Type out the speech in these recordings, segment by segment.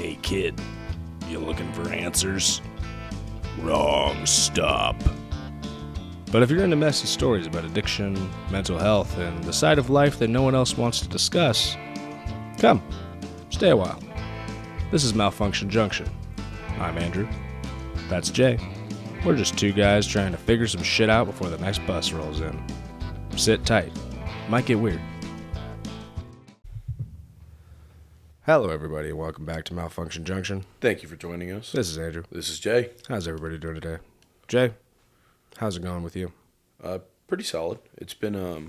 Hey kid, you looking for answers? Wrong stop. But if you're into messy stories about addiction, mental health, and the side of life that no one else wants to discuss, come, stay a while. This is Malfunction Junction. I'm Andrew. That's Jay. We're just two guys trying to figure some shit out before the next bus rolls in. Sit tight. Might get weird. Hello, everybody, and welcome back to Malfunction Junction. Thank you for joining us. This is Andrew. This is Jay. How's everybody doing today? Jay, how's it going with you? Pretty solid. It's been I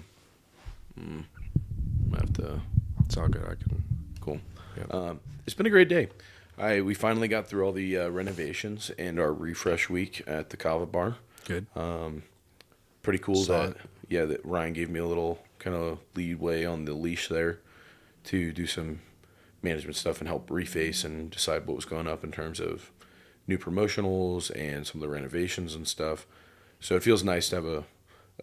have to. It's all good. I can. Cool. Yeah. It's been a great day. We finally got through all the renovations and our refresh week at the Kava Bar. Good. Pretty cool Saw that that Ryan gave me a little kind of leadway on the leash there to do some management stuff and help reface and decide what was going up in terms of new promotionals and some of the renovations and stuff. So it feels nice to have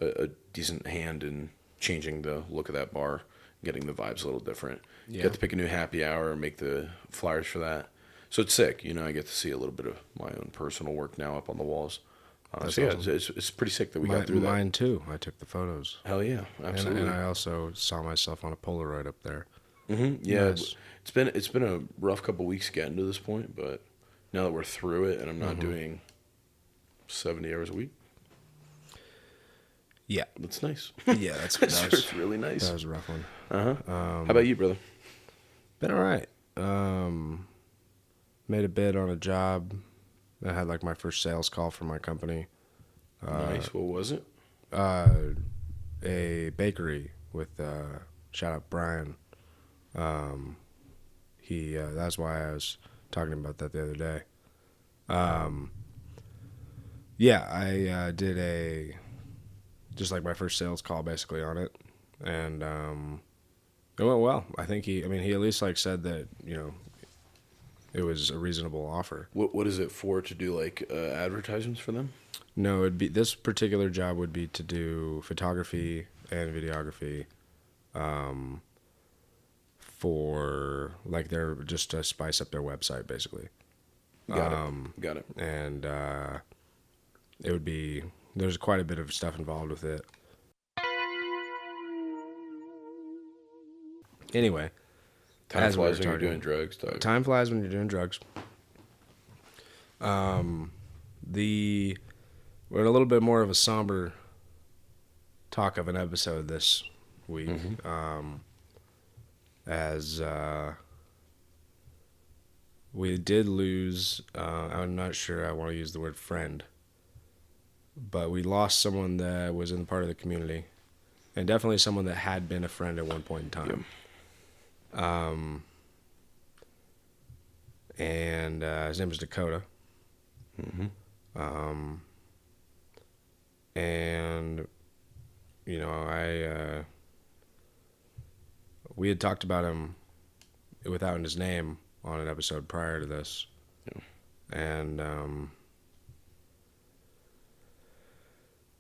a decent hand in changing the look of that bar, getting the vibes a little different. Yeah. Get to pick a new happy hour and make the flyers for that. So it's sick. You know, I get to see a little bit of my own personal work now up on the walls. That's awesome. It's pretty sick that we got through that. Mine too. I took the photos. Hell yeah, absolutely. And I also saw myself on a Polaroid up there. Mm-hmm. Yeah, Nice. it's been a rough couple weeks getting to this point, but now that we're through it and I'm not doing 70 hours a week, Yeah. that's nice. Yeah, It's really nice. That was a rough one. How about you, brother? Been all right. Made a bid on a job. I had like my first sales call for my company. Nice. What was it? A bakery with shout out Brian. That's why I was talking about that the other day. I did just like my first sales call basically on it, and it went well. I think he at least like said that, you know, it was a reasonable offer. What is it for, to do like advertisements for them? No, this particular job would be to do photography and videography, for like they're just to spice up their website basically. Got it. And it would be, there's quite a bit of stuff involved with it. Anyway, Time flies when you're doing drugs, dog. Time flies when you're doing drugs. We're in a little bit more of a somber talk of an episode this week, as we did lose. I'm not sure I want to use the word friend, but we lost someone that was in part of the community, and definitely someone that had been a friend at one point in time. And his name was Dakota. And you know, we had talked about him without his name on an episode prior to this. And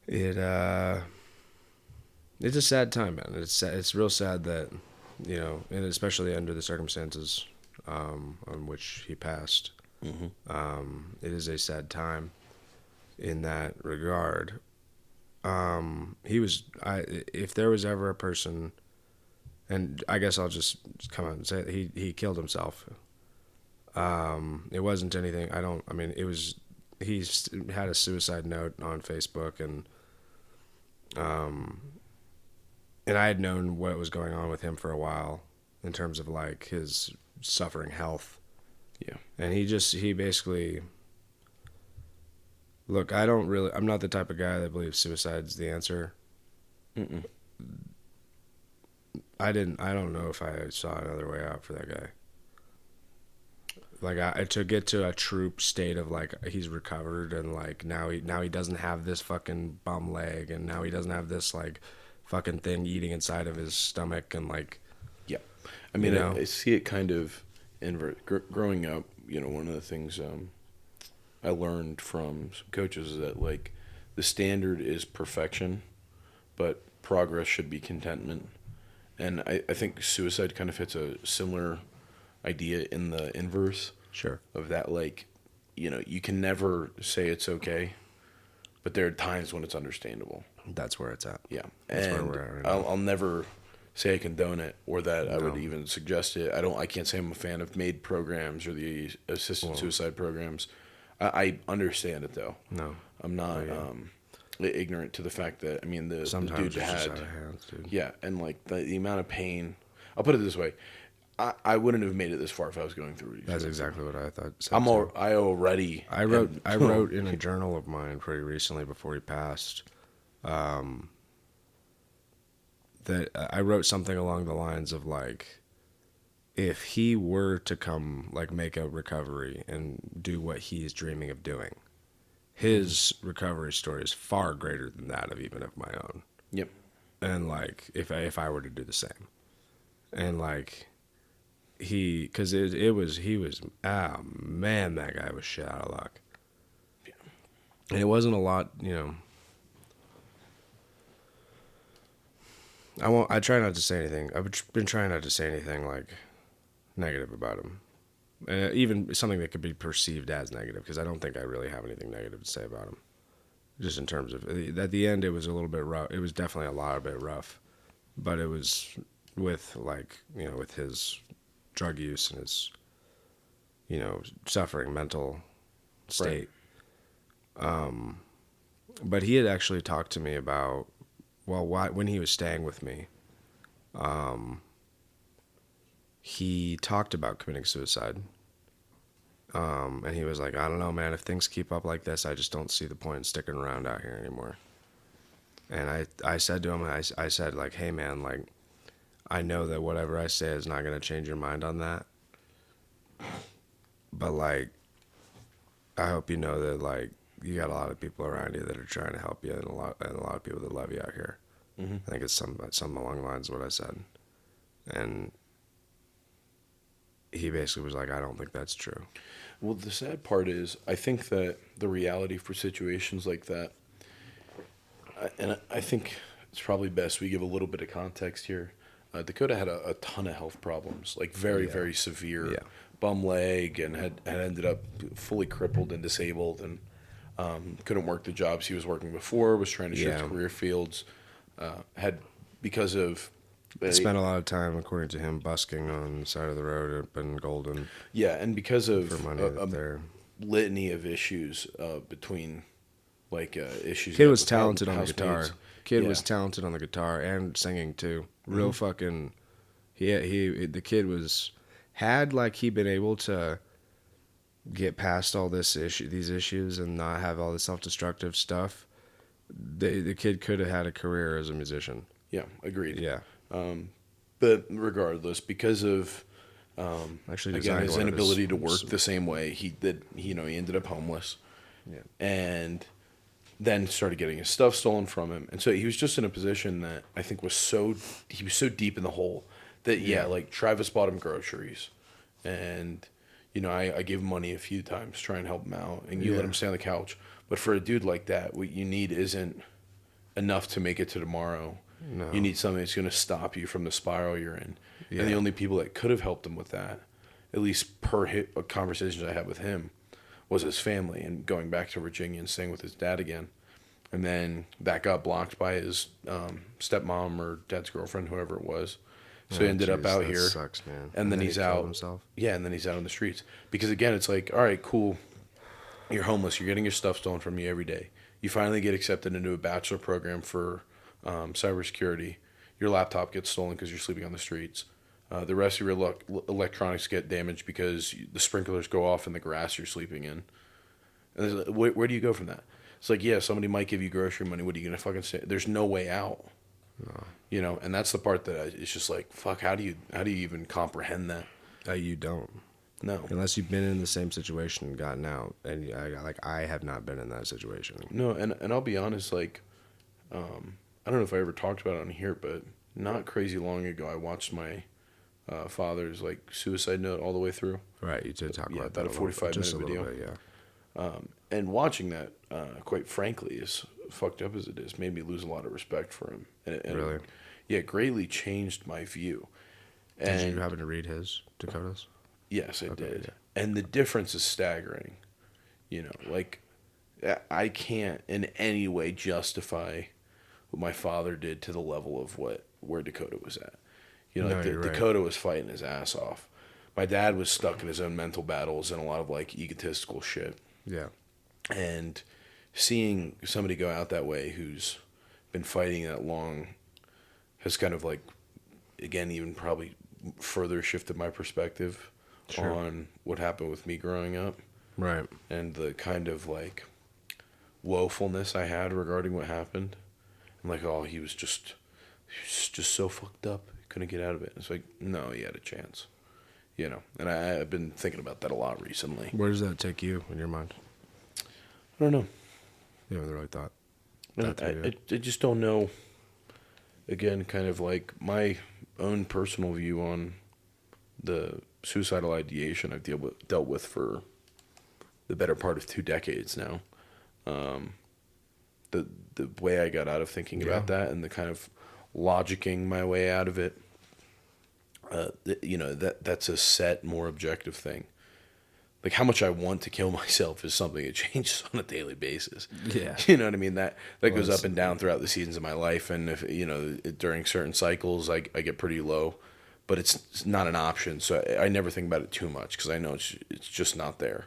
it's a sad time, man. It's real sad that, you know, and especially under the circumstances on which he passed. It is a sad time in that regard. If there was ever a person, and I guess I'll just come out and say it, he killed himself. It wasn't anything. He's had a suicide note on Facebook, and I had known what was going on with him for a while in terms of like his suffering health. Yeah. And he basically, look, I'm not the type of guy that believes suicide's the answer. I don't know if I saw another way out for that guy. Like, to get to a true state of like he's recovered, and like now he doesn't have this fucking bum leg, and now he doesn't have this like fucking thing eating inside of his stomach, and like, Yeah. I mean, you know? I see it kind of invert. Growing up, you know, one of the things I learned from some coaches is that like the standard is perfection, but progress should be contentment. And I think suicide kind of fits a similar idea in the inverse. Sure. Of that, like, you can never say it's okay, but there are times when it's understandable. That's where it's at. Yeah, That's where and we're at right now. I'll never say I condone it or that I would No. even suggest it. I can't say I'm a fan of MAID programs or the assisted suicide programs. I understand it though. No. I'm not ignorant to the fact that the dude Sometimes it's just had out of hands, dude. yeah, and like the amount of pain. I'll put it this way. I wouldn't have made it this far if I was going through what he's That's going exactly what I thought. through. I already. I wrote in a journal of mine pretty recently before he passed, that I wrote something along the lines of like, if he were to come like make a recovery and do what he's dreaming of doing, his recovery story is far greater than that of even of my own. Yep. And like if I were to do the same, and like he was man, that guy was shit out of luck. Yeah. And it wasn't a lot, I try not to say anything. I've been trying not to say anything like negative about him, even something that could be perceived as negative, because I don't think I really have anything negative to say about him. Just in terms of at the end, it was a little bit rough. It was definitely a lot bit rough, but it was with with his drug use and his suffering mental state. Right. But he had actually talked to me about when he was staying with me. He talked about committing suicide. And he was like, I don't know, man, if things keep up like this, I just don't see the point in sticking around out here anymore. And I said to him, I said, like, hey, man, like, I know that whatever I say is not going to change your mind on that. But, like, I hope you know that, like, you got a lot of people around you that are trying to help you, and a lot of people that love you out here. Mm-hmm. I think it's some along the lines of what I said. And he basically was like, I don't think that's true. Well, the sad part is, I think that the reality for situations like that, and I think it's probably best we give a little bit of context here. Dakota had a ton of health problems, like very severe bum leg, and had ended up fully crippled and disabled, and couldn't work the jobs he was working before, was trying to shift career fields, because of... Spent a lot of time, according to him, busking on the side of the road up in Golden. Yeah, and because of a litany of issues between, like, issues... Kid was talented on the guitar. Kid was talented on the guitar and singing, too. Real fucking... The kid had he been able to get past all these issues and not have all the self-destructive stuff, the kid could have had a career as a musician. Yeah, agreed. Yeah. But regardless, because of again, his inability to work the same way, he ended up homeless, and then started getting his stuff stolen from him, and so he was just in a position that I think was so deep in the hole that like Travis bought him groceries, and I gave him money a few times, try and help him out, and you let him stay on the couch. But for a dude like that, what you need isn't enough to make it to tomorrow. No. You need something that's going to stop you from the spiral you're in. Yeah. And the only people that could have helped him with that, at least per conversations I had with him, was his family, and going back to Virginia and staying with his dad again. And then that got blocked by his stepmom or dad's girlfriend, whoever it was. So he ended up out here. Sucks, man. And then he's out. Himself. Yeah, and then he's out on the streets. Because again, it's like, all right, cool. You're homeless. You're getting your stuff stolen from you every day. You finally get accepted into a bachelor program for cybersecurity. Your laptop gets stolen because you're sleeping on the streets. The rest of your electronics get damaged because the sprinklers go off in the grass you're sleeping in. And where do you go from that? It's like, somebody might give you grocery money. What are you going to fucking say? There's no way out. No. And that's the part that it's just like, fuck, how do you even comprehend that? You don't. No. Unless you've been in the same situation and gotten out. And I have not been in that situation. No, and I'll be honest, like, I don't know if I ever talked about it on here, but not crazy long ago, I watched my father's suicide note all the way through. Right, you did talk about that. About a 45-minute video. Bit, and watching that, quite frankly, as fucked up as it is, made me lose a lot of respect for him. And really? It greatly changed my view. Did you happen to read his Dakotas? Yes, I did. Yeah. And the difference is staggering. You know, like, I can't in any way justify what my father did to the level of where Dakota was at. You know, No, like you're right. Dakota was fighting his ass off. My dad was stuck in his own mental battles and a lot of like egotistical shit. Yeah. And seeing somebody go out that way who's been fighting that long has kind of like, again, even probably further shifted my perspective on what happened with me growing up. Right. And the kind of like woefulness I had regarding what happened. I'm like, oh, he was just so fucked up. He couldn't get out of it. It's like, no, he had a chance. You know, and I've been thinking about that a lot recently. Where does that take you in your mind? I don't know. You haven't really thought. I just don't know. Again, kind of like my own personal view on the suicidal ideation I've dealt with for the better part of 2 decades now. The way I got out of thinking about that and the kind of logicking my way out of it, you know, that's a set, more objective thing. Like how much I want to kill myself is something that changes on a daily basis. Yeah. You know what I mean? That goes up and down throughout the seasons of my life. And if, you know, during certain cycles, I get pretty low, but it's not an option. So I never think about it too much because I know it's just not there.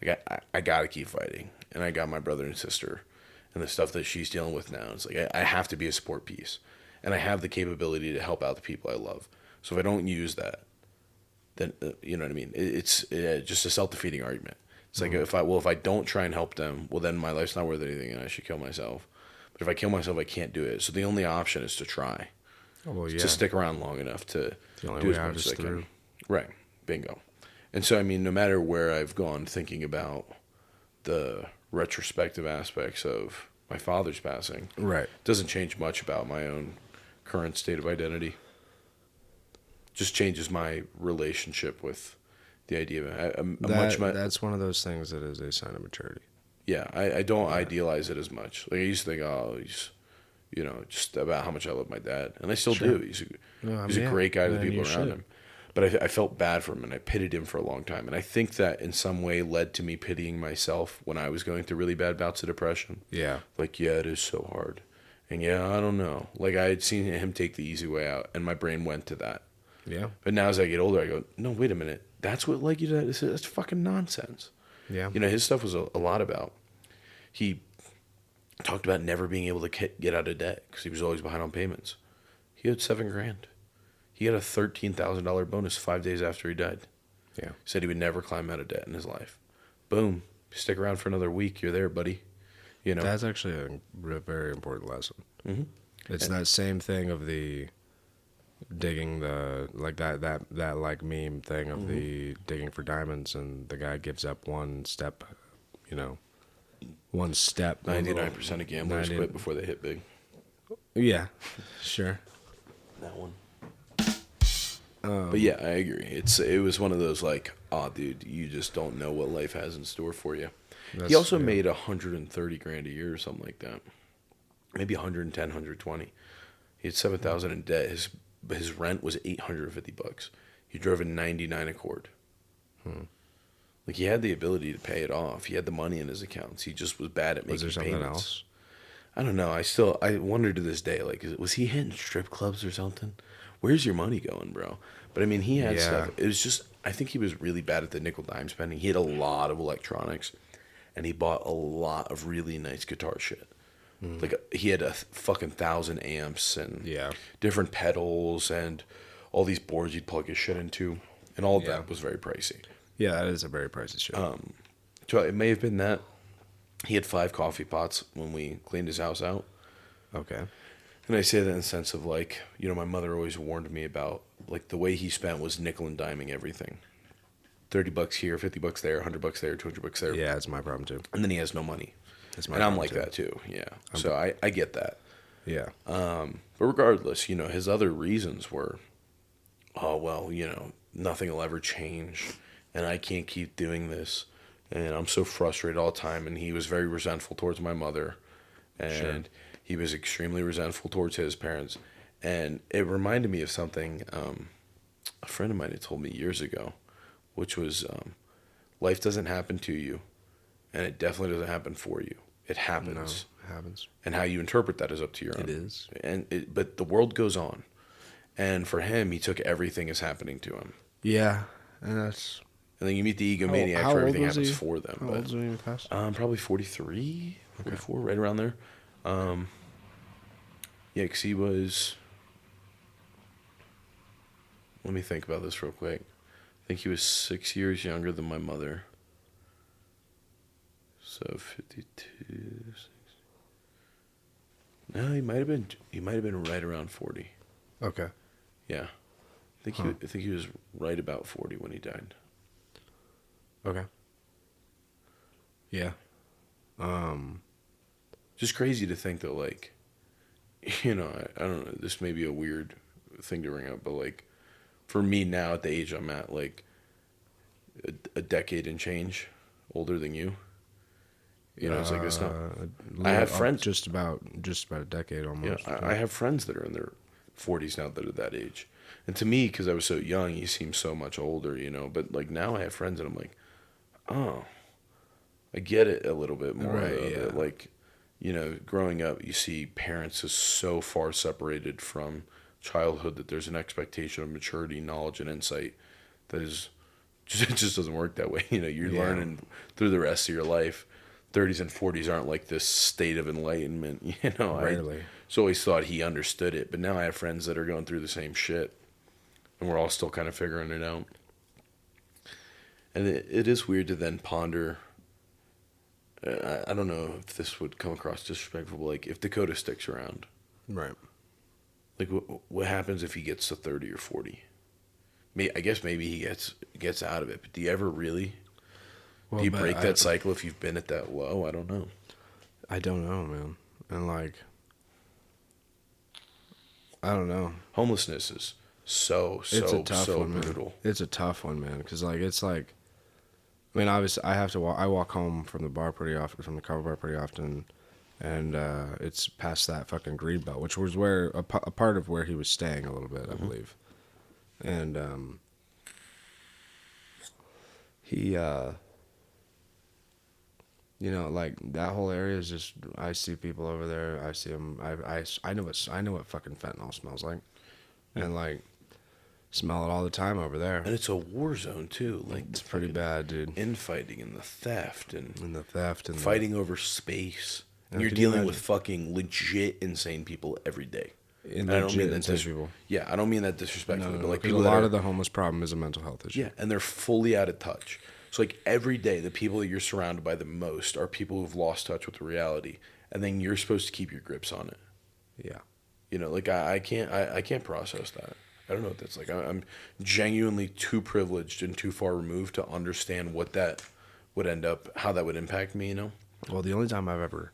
Like I got to keep fighting. And I got my brother and sister and the stuff that she's dealing with now. It's like I have to be a support piece. And I have the capability to help out the people I love. So if I don't use that, then you know what I mean. It's just a self-defeating argument. It's like if I don't try and help them, well then my life's not worth anything, and I should kill myself. But if I kill myself, I can't do it. So the only option is to try. Oh, well, yeah. To stick around long enough to The only do way as out much is as I can. through. Right. Bingo. And so I mean, no matter where I've gone, thinking about the retrospective aspects of my father's passing, Right. doesn't change much about my own current state of identity. Just changes my relationship with the idea of that's one of those things that is a sign of maturity. Yeah, I don't idealize it as much. Like I used to think, oh, he's, you know, just about how much I love my dad, and I still do. He's a great guy to the people around him. But I felt bad for him, and I pitied him for a long time. And I think that in some way led to me pitying myself when I was going through really bad bouts of depression. Yeah. Like, yeah, it is so hard. And yeah, I don't know. Like I had seen him take the easy way out, and my brain went to that. Yeah. But now as I get older, I go, no, wait a minute. That's what led you to that? That's fucking nonsense. Yeah. You know, his stuff was a lot about, he talked about never being able to get out of debt because he was always behind on payments. He had $7,000. He had a $13,000 bonus 5 days after he died. Yeah. Said he would never climb out of debt in his life. Boom. Stick around for another week. You're there, buddy. You know. That's actually a very important lesson. Mm-hmm. It's that same thing of the digging the, like that like meme thing of the digging for diamonds, and the guy gives up one step, you know, one step. 99% of gamblers quit before they hit big. Yeah, sure. That one. But yeah, I agree. It was one of those like, oh, dude, you just don't know what life has in store for you. He also made $130,000 a year or something like that. Maybe 110, 120. He had 7,000 in debt. His rent was $850. He drove a 99 Accord. Like he had the ability to pay it off. He had the money in his accounts. He just was bad at making payments. Was there something else? I don't know. I wonder to this day, like, was he hitting strip clubs or something? Where's your money going, bro? But I mean, he had stuff. It was just, I think he was really bad at the nickel dime spending. He had a lot of electronics, and he bought a lot of really nice guitar shit. Like he had a fucking 1,000 amps and different pedals and all these boards you'd plug his shit into, and all of that was very pricey. Yeah, that is a very pricey shit. So it may have been that he had 5 coffee pots when we cleaned his house out. Okay. And I say that in the sense of like, you know, my mother always warned me about like the way he spent was nickel and diming everything. $30 here, $50 there, $100 there, $200 there. Yeah, it's my problem too. And then he has no money. And I'm like that too. Yeah. So I get that. Yeah. But regardless, you know, his other reasons were, oh, well, you know, nothing will ever change and I can't keep doing this. And I'm so frustrated all the time. And he was very resentful towards my mother. And he was extremely resentful towards his parents. And it reminded me of something a friend of mine had told me years ago, which was life doesn't happen to you, and it definitely doesn't happen for you. It happens. No, it happens. And how you interpret that is up to your own. It is. But the world goes on. And for him, he took everything as happening to him. Yeah, and that's... And then you meet the egomaniacs how where old everything was happens he? for them. How old was he when he passed? Probably 43, 44, right around there. Yeah, because he was... Let me think about this real quick. I think he was 6 years younger than my mother. So 52... No, he might have been right around 40. Okay. Yeah. I think he was right about 40 when he died. Okay. Yeah. Just crazy to think that, like, you know, I don't know, this may be a weird thing to bring up, but, like, for me now at the age I'm at, like, a decade and change older than you. You know, it's like, it's not... I have friends... Just about a decade almost. Yeah, I have friends that are in their 40s now that are that age. And to me, because I was so young, you seem so much older, you know. But, like, now I have friends and I'm like, oh, I get it a little bit more. Right, yeah. Like, you know, growing up, you see parents is so far separated from childhood that there's an expectation of maturity, knowledge, and insight that is... It just doesn't work that way. You know, you're learning through the rest of your life. 30s and 40s aren't like this state of enlightenment, you know. Rarely. I always thought he understood it, but now I have friends that are going through the same shit, and we're all still kind of figuring it out. And it is weird to then ponder. I don't know if this would come across disrespectful, but like if Dakota sticks around, Right. like what happens if he gets to 30 or 40? I guess maybe he gets out of it, but do you ever really? Well, Do you break that cycle if you've been at that low? I don't know. I don't know, man. And, like, I don't know. Homelessness is so brutal. Man. It's a tough one, man. Because, like, it's like, I mean, obviously, I walk home from the bar pretty often, from the cover bar pretty often, and it's past that fucking green belt, which was where a part of where he was staying a little bit, I believe. And he, you know, like that whole area is just. I see people over there. I see them. I know what fucking fentanyl smells like, and like smell it all the time over there. And it's a war zone too. Like it's pretty bad, dude. Infighting and the theft and fighting over space. And you're dealing with fucking legit insane people every day. And I don't mean that people. Yeah, I don't mean that disrespectfully, but like a lot of the homeless problem is a mental health issue. Yeah, and they're fully out of touch. So like every day, the people that you're surrounded by the most are people who've lost touch with the reality, and then you're supposed to keep your grips on it. Yeah, you know, like I can't process that. I don't know what that's like. I'm genuinely too privileged and too far removed to understand what that would end up, how that would impact me. You know. Well, the only time I've ever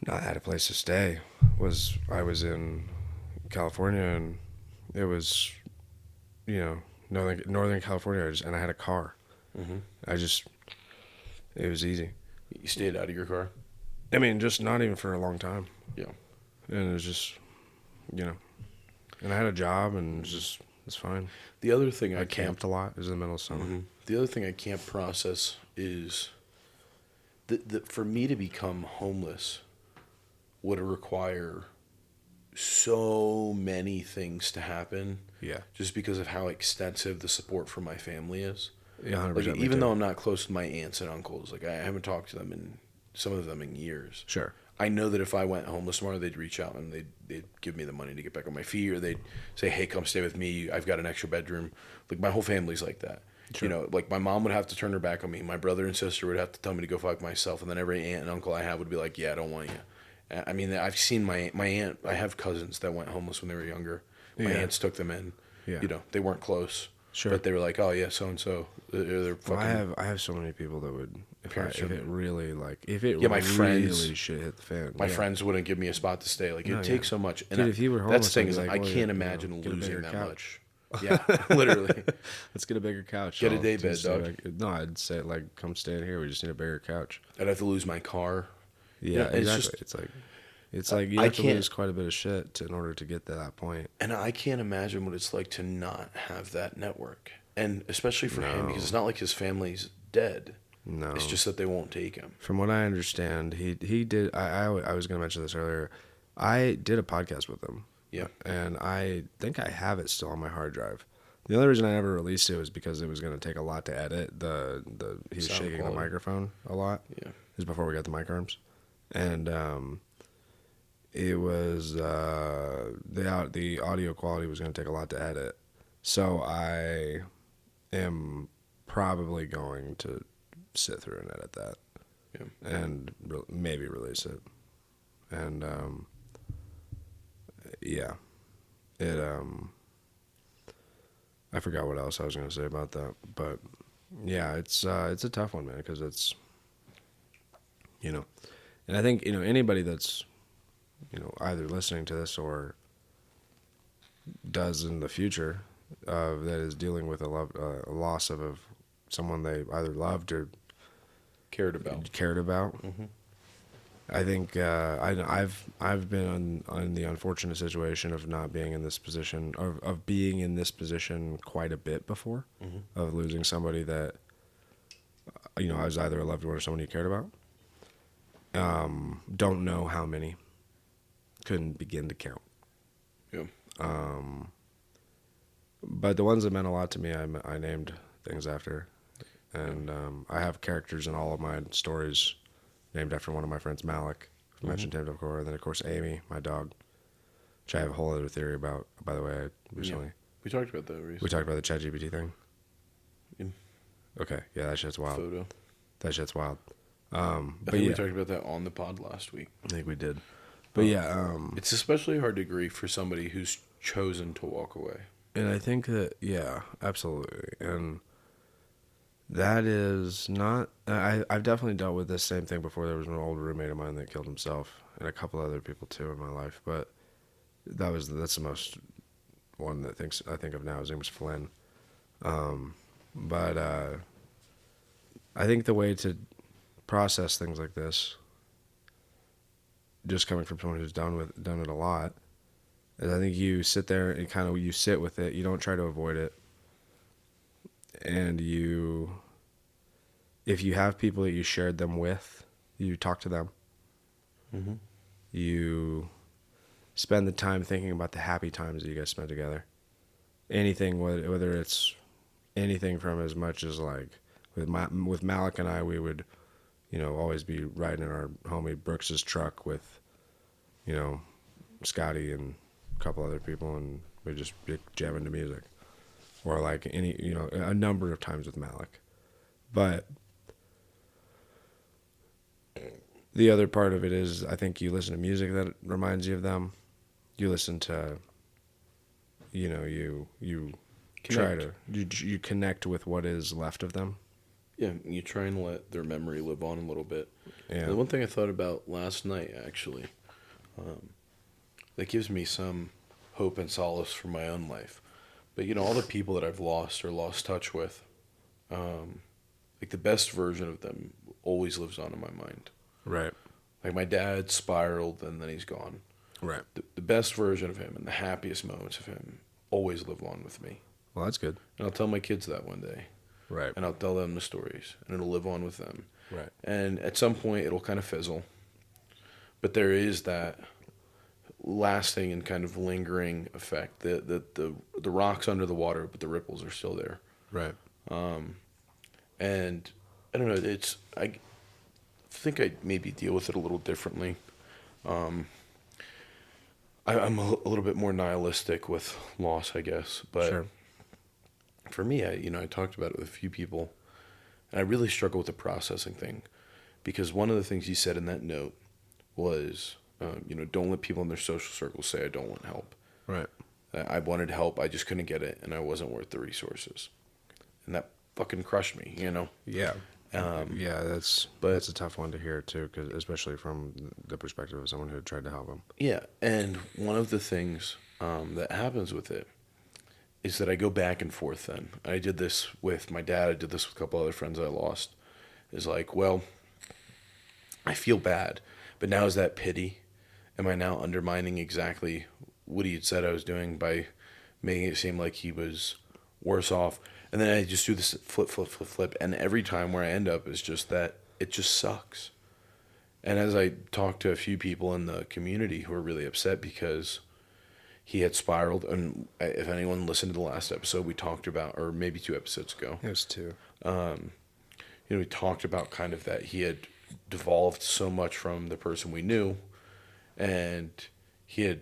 not had a place to stay was I was in California, and it was, you know, Northern California, and I had a car. Mm-hmm. It was easy. You stayed out of your car? I mean, just not even for a long time. Yeah. And it was just, you know, and I had a job, and it's fine. The other thing I camped a lot. It was in the middle of summer. Mm-hmm. The other thing I can't process is that for me to become homeless would require so many things to happen. Yeah. Just because of how extensive the support from my family is. Yeah, 100%. Like, even though I'm not close to my aunts and uncles, like I haven't talked to them some of them in years. Sure. I know that if I went homeless tomorrow, they'd reach out and they'd give me the money to get back on my feet, or they'd say, "Hey, come stay with me. I've got an extra bedroom." Like my whole family's like that. Sure. You know, like my mom would have to turn her back on me. My brother and sister would have to tell me to go fuck myself, and then every aunt and uncle I have would be like, "Yeah, I don't want you." I mean, I've seen my aunt. I have cousins that went homeless when they were younger. My aunts took them in. Yeah. You know, they weren't close. Sure. But they were like, "Oh yeah, so and so." They're fucking. Well, I have so many people that would if it really my friends really shit hit the fan. My friends wouldn't give me a spot to stay. Like it takes so much. And dude, if you were homeless, that's the thing is, like, I can't imagine get losing that couch. much. Yeah, literally. Let's get a bigger couch. Get a day bed, dog. Like, no, I'd say come stay in here. We just need a bigger couch. I'd have to lose my car. Yeah, exactly. It's it's like It's like you I have to can't- lose quite a bit of shit in order to get to that point. And I can't imagine what it's like to not have that network. And especially for him, because it's not like his family's dead. No. It's just that they won't take him. From what I understand, he did. I was going to mention this earlier. I did a podcast with him. Yeah. And I think I have it still on my hard drive. The only reason I never released it was because it was going to take a lot to edit. He was Sound shaking quality. the microphone a lot. Yeah. It was before we got the mic arms, and it was the audio quality was going to take a lot to edit. So I am probably going to sit through and edit that, and maybe release it. And yeah, it I forgot what else I was going to say about that, but yeah, it's a tough one, man, because it's, you know, and I think, you know, anybody that's, you know, either listening to this or does in the future that is dealing with a loss of someone they either loved or Cared about. Mm-hmm. I think I've been on the unfortunate situation of not being in this position of being in this position quite a bit before, of losing somebody that, you know, I was either a loved one or someone you cared about. Don't know how many. Couldn't begin to count. Yeah. But the ones that meant a lot to me, I named things after, and I have characters in all of my stories named after one of my friends, Malik, who mentioned him before, and then of course Amy, my dog, which I have a whole other theory about. By the way, recently We talked about that recently. we talked about the ChatGPT thing. Yeah. Okay, yeah, that shit's wild. Photo. That shit's wild. I But think yeah, we talked about that on the pod last week. I think we did. But yeah, It's especially hard to grieve for somebody who's chosen to walk away. and I think that, yeah, absolutely. And that is not, I've definitely dealt with this same thing before. There was an old roommate of mine that killed himself, and a couple other people too in my life. But that's the most one that I think of now. His name was Flynn. But I think the way to process things like this, just coming from someone who's done it a lot, is I think you sit there and you sit with it. You don't try to avoid it, and if you have people that you shared them with, you talk to them. Mm-hmm. You spend the time thinking about the happy times that you guys spent together. Anything, whether it's anything from as much as like with Malik and I, we would, you know, always be riding in our homie Brooks's truck with, you know, Scotty and a couple other people, and we just be jamming to music, or like a number of times with Malik. But the other part of it is, I think you listen to music that reminds you of them. You listen to, you know, you try to you connect with what is left of them. Yeah, you try and let their memory live on a little bit. Yeah. The one thing I thought about last night, actually, that gives me some hope and solace for my own life. But, you know, all the people that I've lost or lost touch with, like the best version of them always lives on in my mind. Right. Like my dad spiraled and then he's gone. Right. The best version of him and the happiest moments of him always live on with me. Well, that's good. And I'll tell my kids that one day. Right. And I'll tell them the stories, and it'll live on with them. Right. And at some point, it'll kind of fizzle. But there is that lasting and kind of lingering effect. The rock's under the water, but the ripples are still there. Right. And I don't know. I think I maybe deal with it a little differently. I'm a little bit more nihilistic with loss, I guess. But Sure. for me, I talked about it with a few people, and I really struggle with the processing thing, because one of the things you said in that note was, don't let people in their social circles say I don't want help. Right. I wanted help, I just couldn't get it, and I wasn't worth the resources, and that fucking crushed me, you know. Yeah. Yeah, that's a tough one to hear too, 'cause especially from the perspective of someone who had tried to help him. Yeah, and one of the things that happens with it is that I go back and forth then. I did this with my dad. I did this with a couple other friends I lost. Is like, well, I feel bad, but now is that pity? am I now undermining exactly what he had said I was doing by making it seem like he was worse off? And then I just do this flip. And every time where I end up is just that it just sucks. And as I talked to a few people in the community who were really upset because he had spiraled, and if anyone listened to the last episode, we talked about, or maybe 2 episodes ago, It was 2. we talked about kind of that he had devolved so much from the person we knew, and he had,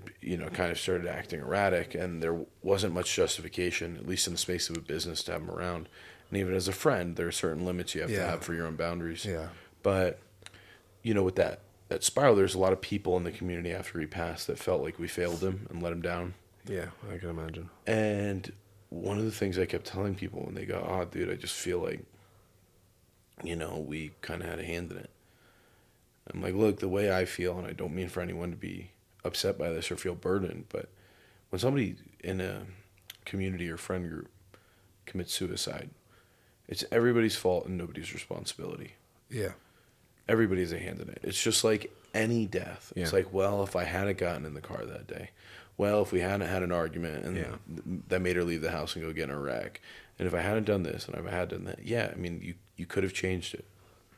kind of started acting erratic, and there wasn't much justification, at least in the space of a business, to have him around. And even as a friend, there are certain limits you have to have for your own boundaries. Yeah. But, with that spiral, there's a lot of people in the community after he passed that felt like we failed him and let him down. Yeah, I can imagine. And one of the things I kept telling people when they go, "Oh, dude, I just feel like, we kind of had a hand in it." I'm like, look, the way I feel, and I don't mean for anyone to be upset by this or feel burdened, but when somebody in a community or friend group commits suicide, it's everybody's fault and nobody's responsibility. Yeah. Everybody has a hand in it. It's just like any death. Yeah. It's like, well, if I hadn't gotten in the car that day, well, if we hadn't had an argument and that made her leave the house and go get in a wreck, and if I hadn't done this and if I had done that, you could have changed it.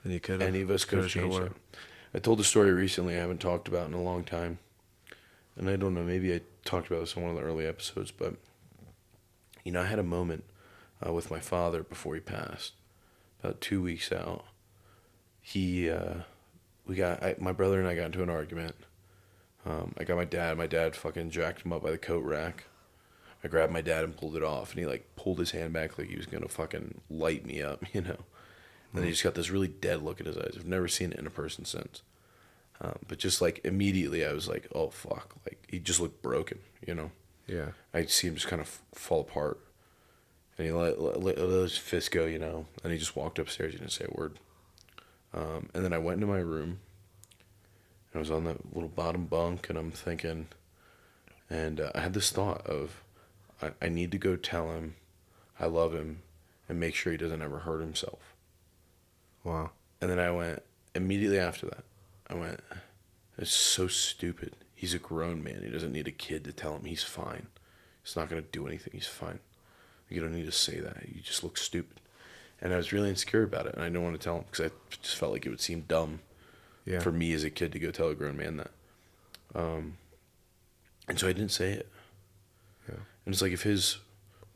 And you could have. Any of us could have changed it. I told a story recently I haven't talked about in a long time, and I don't know, maybe I talked about this in one of the early episodes, but, I had a moment with my father before he passed, about 2 weeks out. My brother and I got into an argument. I got my dad fucking jacked him up by the coat rack. I grabbed my dad and pulled it off, and he pulled his hand back like he was gonna fucking light me up, And he just got this really dead look in his eyes. I've never seen it in a person since. But just immediately I was like, oh fuck, he just looked broken, Yeah. I see him just kind of fall apart. And he let his fist go, and he just walked upstairs. He didn't say a word. And then I went into my room, and I was on that little bottom bunk, and I'm thinking, and I had this thought of, I need to go tell him I love him and make sure he doesn't ever hurt himself. Wow. And then I went, immediately after that, it's so stupid. He's a grown man. He doesn't need a kid to tell him he's fine. He's not going to do anything. He's fine. You don't need to say that. You just look stupid. And I was really insecure about it, and I didn't want to tell him because I just felt like it would seem dumb for me as a kid to go tell a grown man that. And so I didn't say it. Yeah. And it's like if his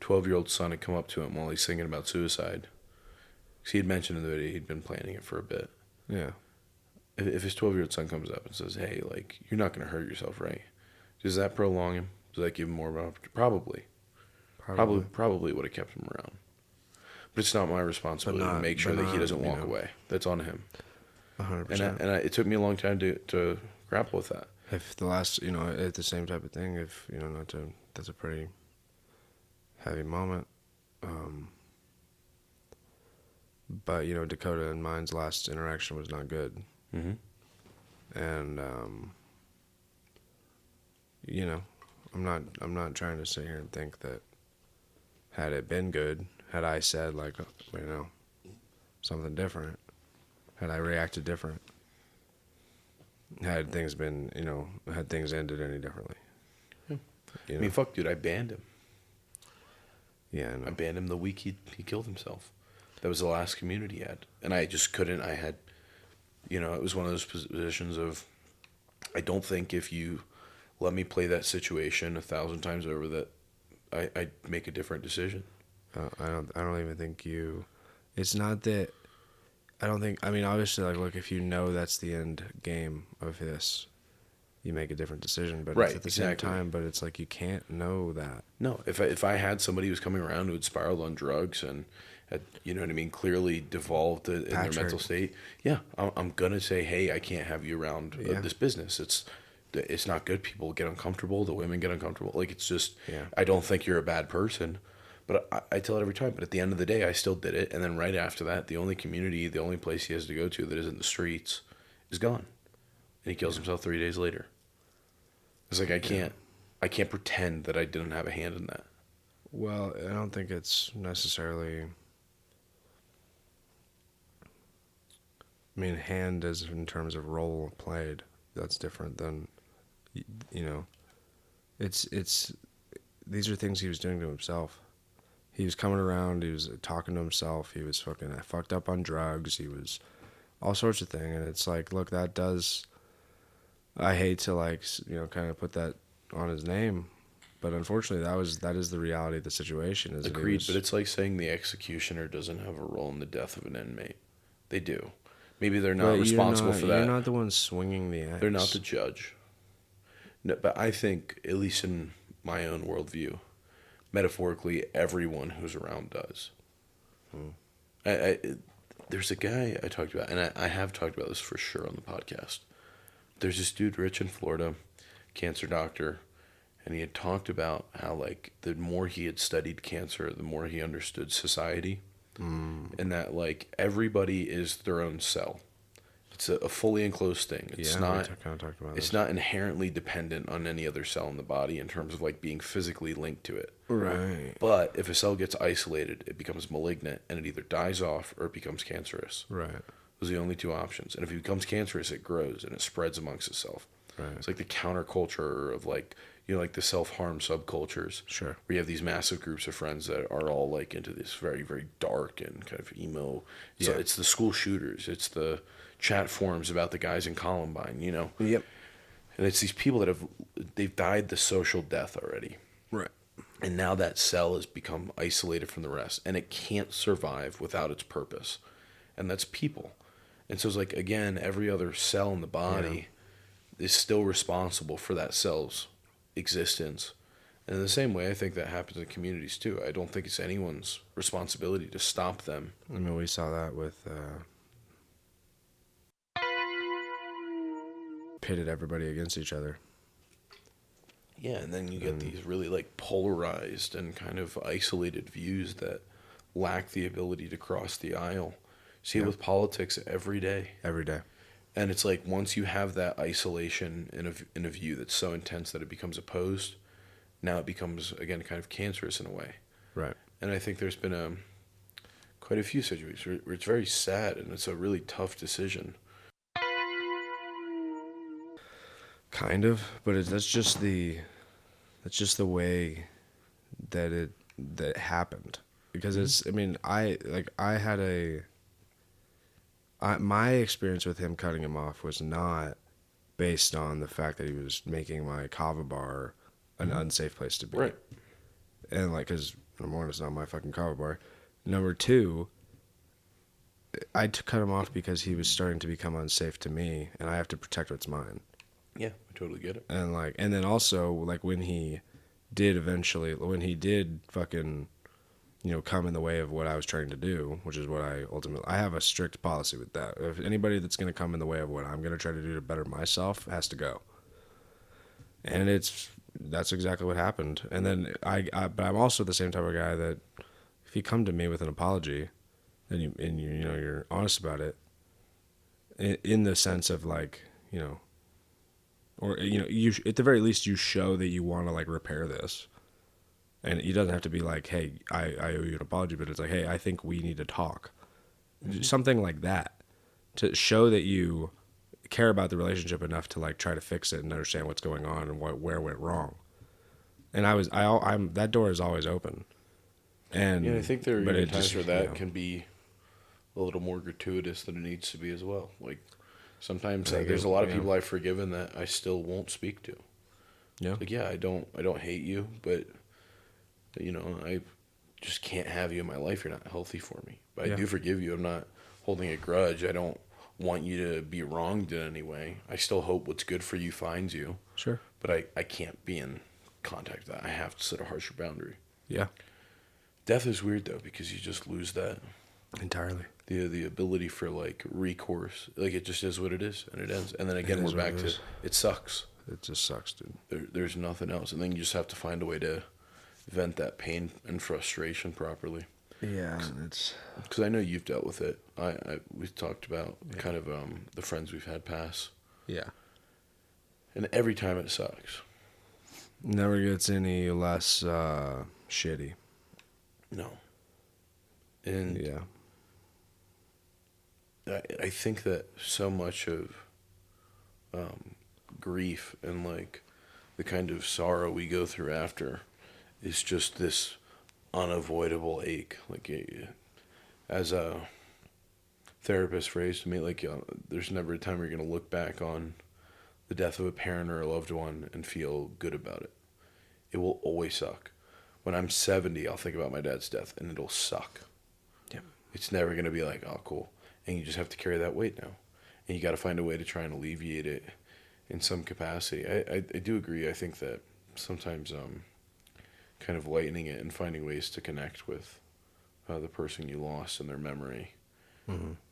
12-year-old son had come up to him while he's thinking about suicide, because he had mentioned in the video he'd been planning it for a bit. Yeah. If his 12-year-old son comes up and says, hey, you're not going to hurt yourself, right? Does that prolong him? Does that give him more of an opportunity? Probably would have kept him around. But it's not my responsibility to make sure that he doesn't walk away. That's on him. 100%. And it took me a long time to grapple with that. If the last, at the same type of thing, if, that's a pretty heavy moment. But, Dakota and mine's last interaction was not good. Mm-hmm. And, I'm not trying to sit here and think that had it been good, had I said something different, had I reacted different, had things been, had things ended any differently. Yeah. Fuck, dude, I banned him. Yeah, I know. I banned him the week he killed himself. That was the last community he had. And I just couldn't, it was one of those positions of, I don't think if you let me play that situation 1,000 times over that I'd make a different decision. I don't even think it's not that, obviously, look, if that's the end game of this, you make a different decision, but right, it's at the same time, but it's you can't know that. No, if I had somebody who was coming around who had spiraled on drugs and had, clearly devolved in their mental state, yeah, I'm going to say, hey, I can't have you around this business. It's not good. People get uncomfortable. The women get uncomfortable. It's just, I don't think you're a bad person. But I tell it every time. But at the end of the day, I still did it. And then right after that, the only place he has to go to that isn't the streets is gone. And he kills himself 3 days later. It's I can't pretend that I didn't have a hand in that. Well, I don't think it's necessarily... hand is in terms of role played. That's different than You know, it's these are things he was doing to himself. He was coming around. He was talking to himself. He was fucking fucked up on drugs. He was all sorts of things. And it's like, look, that does. I hate to like kind of put that on his name, but unfortunately, that is the reality of the situation. Is Agreed, but it's like saying the executioner doesn't have a role in the death of an inmate. They do. Maybe they're not responsible for that. You're not the one swinging the axe. They're not the judge. No, but I think, at least in my own worldview, metaphorically, everyone who's around does. There's a guy I talked about, and I have talked about this for sure on the podcast. There's this dude, Rich, in Florida, cancer doctor, and he had talked about how, like, the more he had studied cancer, the more he understood society, and that, like, everybody is their own cell. It's a fully enclosed thing. It's not. Kind of talked about it's not inherently dependent on any other cell in the body in terms of like being physically linked to it. Right. But if a cell gets isolated, it becomes malignant, and it either dies off or it becomes cancerous. Right. Those are the only two options. And if it becomes cancerous, it grows and it spreads amongst itself. Right. It's like the counterculture of like like the self-harm subcultures. Sure. Where you have these massive groups of friends that are all like into this very, very dark and kind of emo. So it's the school shooters. It's the chat forums about the guys in Columbine, Yep. And it's these people that they've died the social death already. Right. And now that cell has become isolated from the rest, and it can't survive without its purpose. And that's people. And so it's like, again, every other cell in the body is still responsible for that cell's existence. And in the same way, I think that happens in communities too. I don't think it's anyone's responsibility to stop them. I mean, we saw that with pitted everybody against each other. Yeah, and then you get these really like polarized and kind of isolated views that lack the ability to cross the aisle. See it with politics every day. Every day. And it's like once you have that isolation in a view that's so intense that it becomes opposed, now it becomes, again, kind of cancerous in a way. Right. And I think there's been quite a few situations where it's very sad and it's a really tough decision. Kind of, but that's just the way that it happened. Because it's, I mean, my experience with him cutting him off was not based on the fact that he was making my kava bar an unsafe place to be. Right. And like, because number one, it's not my fucking kava bar. Number two, I cut him off because he was starting to become unsafe to me, and I have to protect what's mine. Yeah, I totally get it. And then also, like, when he did fucking, come in the way of what I was trying to do, which is what I have a strict policy with that. If anybody that's going to come in the way of what I'm going to try to do to better myself has to go. And that's exactly what happened. And then but I'm also the same type of guy that if you come to me with an apology and you're honest about it, in the sense of like, or you at the very least you show that you want to like repair this, and it doesn't have to be like, hey, I owe you an apology, but it's like, hey, I think we need to talk, something like that, to show that you care about the relationship enough to like try to fix it and understand what's going on and where went wrong. And I'm that door is always open. And I think there are times where that can be a little more gratuitous than it needs to be as well. Like sometimes there's a lot of people I've forgiven that I still won't speak to. Yeah. Like, I don't hate you, but I just can't have you in my life. You're not healthy for me. But I do forgive you. I'm not holding a grudge. I don't want you to be wronged in any way. I still hope what's good for you finds you. Sure. But I can't be in contact with that. I have to set a harsher boundary. Yeah. Death is weird though, because you just lose that entirely. The ability for like recourse. Like it just is what it is, and it ends. And then again, we're back to it sucks. It just sucks, dude. There's nothing else, and then you just have to find a way to vent that pain and frustration properly. Yeah, it's because I know you've dealt with it. We talked about kind of the friends we've had pass. Yeah. And every time it sucks. Never gets any less shitty. No. And yeah. I think that so much of grief and like the kind of sorrow we go through after is just this unavoidable ache. Like, as a therapist phrase to me, like, there's never a time where you're going to look back on the death of a parent or a loved one and feel good about it. It will always suck. When I'm 70, I'll think about my dad's death, and it'll suck. Yeah. It's never going to be like, oh, cool. And you just have to carry that weight now. And you got to find a way to try and alleviate it in some capacity. I do agree. I think that sometimes kind of lightening it and finding ways to connect with the person you lost and their memory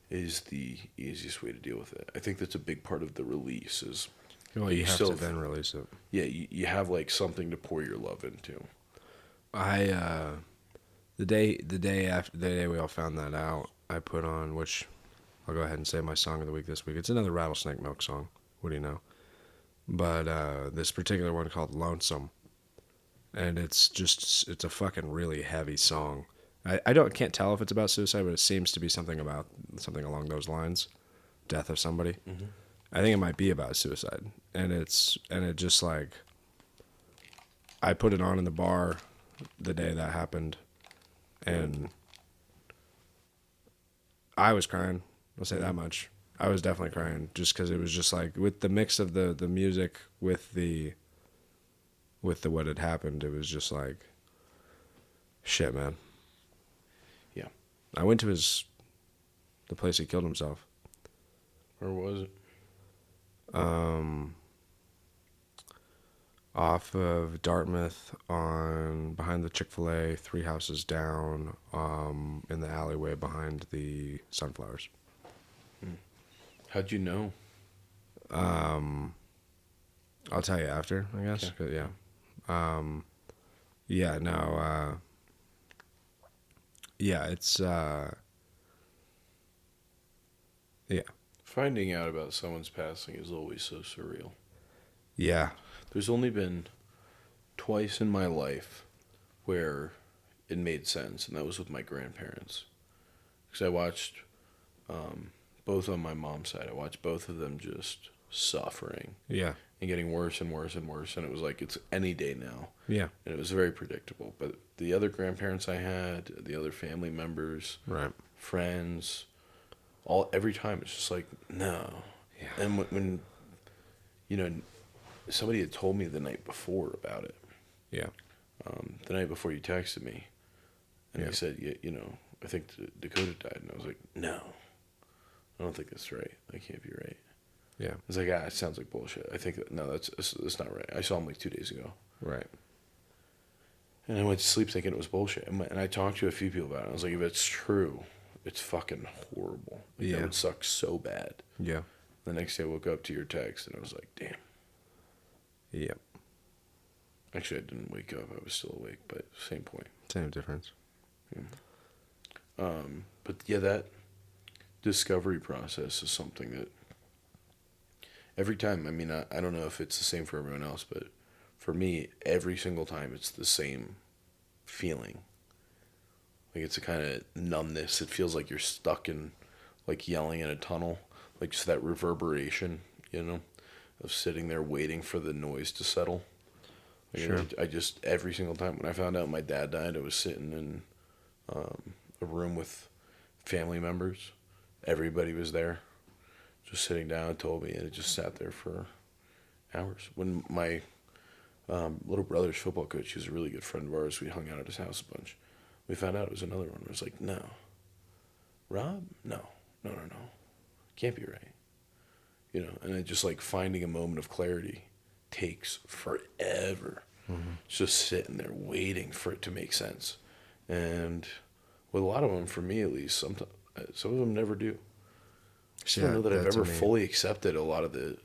is the easiest way to deal with it. I think that's a big part of the release is... Well, you have to then release it. Yeah, you have like something to pour your love into. The day we all found that out, I put on, which I'll go ahead and say my song of the week this week. It's another Rattlesnake Milk song. What do you know? But this particular one called Lonesome, and it's a fucking really heavy song. I can't tell if it's about suicide, but it seems to be something along those lines, death of somebody. Mm-hmm. I think it might be about suicide, and it just like, I put it on in the bar the day that happened, and I was crying. I'll say that much. I was definitely crying just because it was just like, with the mix of the music with the what had happened, it was just like, shit, man. Yeah. I went to the place he killed himself. Where was it? Off of Dartmouth, behind the Chick-fil-A, 3 houses down, in the alleyway behind the sunflowers. How'd you know? I'll tell you after, I guess. Okay. Yeah. Yeah, no, yeah, it's, yeah. Finding out about someone's passing is always so surreal. Yeah. There's only been twice in my life where it made sense, and that was with my grandparents. Because I watched both on my mom's side. I watched both of them just suffering. Yeah. And getting worse and worse and worse, and it was like, it's any day now. Yeah. And it was very predictable. But the other grandparents I had, the other family members, Right. friends, every time it's just like, no. Yeah. And when somebody had told me the night before about it. Yeah. The night before you texted me, and Yeah. he said, I think Dakota died, and I was like, no, I don't think that's right. That can't be right. Yeah. I was like, it sounds like bullshit. I think that's not right. I saw him like 2 days ago. Right. And I went to sleep thinking it was bullshit. And I talked to a few people about it. I was like, if it's true, it's fucking horrible. Like, Yeah. That would suck so bad. Yeah. The next day I woke up to your text, and I was like, damn. Yep. Actually, I didn't wake up. I was still awake, but same point. Same difference. Yeah. But yeah, that discovery process is something that every time, I mean, I don't know if it's the same for everyone else, but for me, every single time it's the same feeling. Like, it's a kind of numbness. It feels like you're stuck in, like, yelling in a tunnel. Like, just that reverberation, of sitting there waiting for the noise to settle. Like, Sure. I just, every single time, when I found out my dad died, I was sitting in a room with family members. Everybody was there, just sitting down and told me, and it just sat there for hours. When my little brother's football coach, he was a really good friend of ours, we hung out at his house a bunch. We found out it was another one. I was like, no. Rob? No. Can't be right. And it just, like, finding a moment of clarity takes forever. Mm-hmm. Just sitting there waiting for it to make sense. And with a lot of them, for me at least, some of them never do. I don't know that I've ever fully accepted a lot of the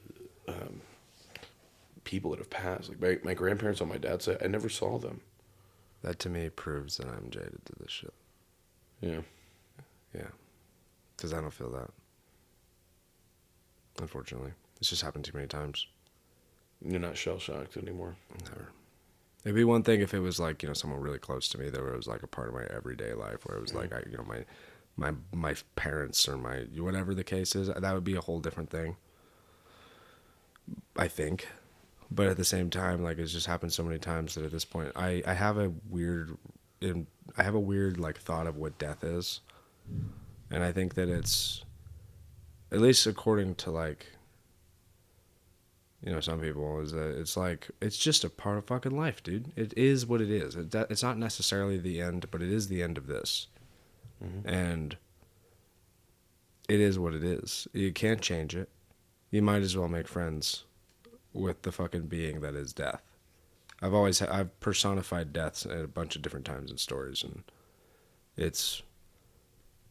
people that have passed. Like my grandparents on my dad's side, I never saw them. That to me proves that I'm jaded to this shit. Yeah. Yeah. Because I don't feel that. Unfortunately. It's just happened too many times. You're not shell-shocked anymore? Never. It'd be one thing if it was like, someone really close to me that was like a part of my everyday life, where it was like, my parents or my, whatever the case is, that would be a whole different thing. I think. But at the same time, like it's just happened so many times that at this point, I have a weird, like thought of what death is, and I think that it's, at least according to like, some people, is that it's like it's just a part of fucking life, dude. It is what it is. It's not necessarily the end, but it is the end of this, and it is what it is. You can't change it. You might as well make friends with the fucking being that is death. I've personified deaths at a bunch of different times in stories, and it's,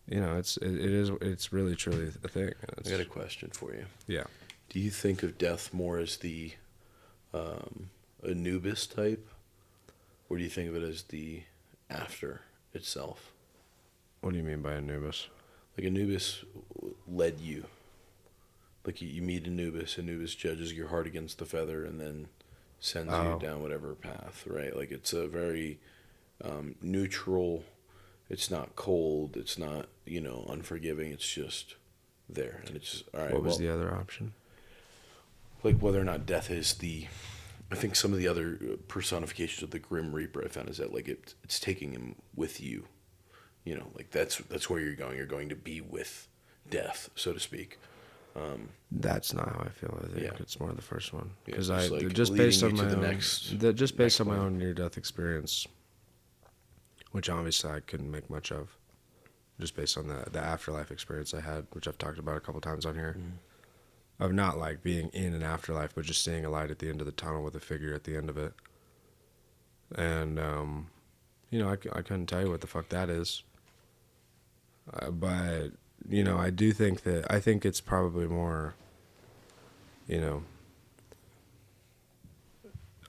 it's really truly a thing. I got a question for you. Yeah. Do you think of death more as the Anubis type, or do you think of it as the after itself? What do you mean by Anubis? Like Anubis led you. Like you meet Anubis judges your heart against the feather and then sends you down whatever path, right? Like it's a very neutral, it's not cold, it's not, unforgiving, it's just there. And it's just, all right. What was the other option? Like whether or not death is I think some of the other personifications of the Grim Reaper I found is that like it's taking him with you. Like that's where you're going. You're going to be with death, so to speak. That's not how I feel. I think it's more the first one, because just based on my own near-death experience, which obviously I couldn't make much of, just based on the afterlife experience I had, which I've talked about a couple times on here, of not like being in an afterlife, but just seeing a light at the end of the tunnel with a figure at the end of it, and I couldn't tell you what the fuck that is, but. I do think I think it's probably more, I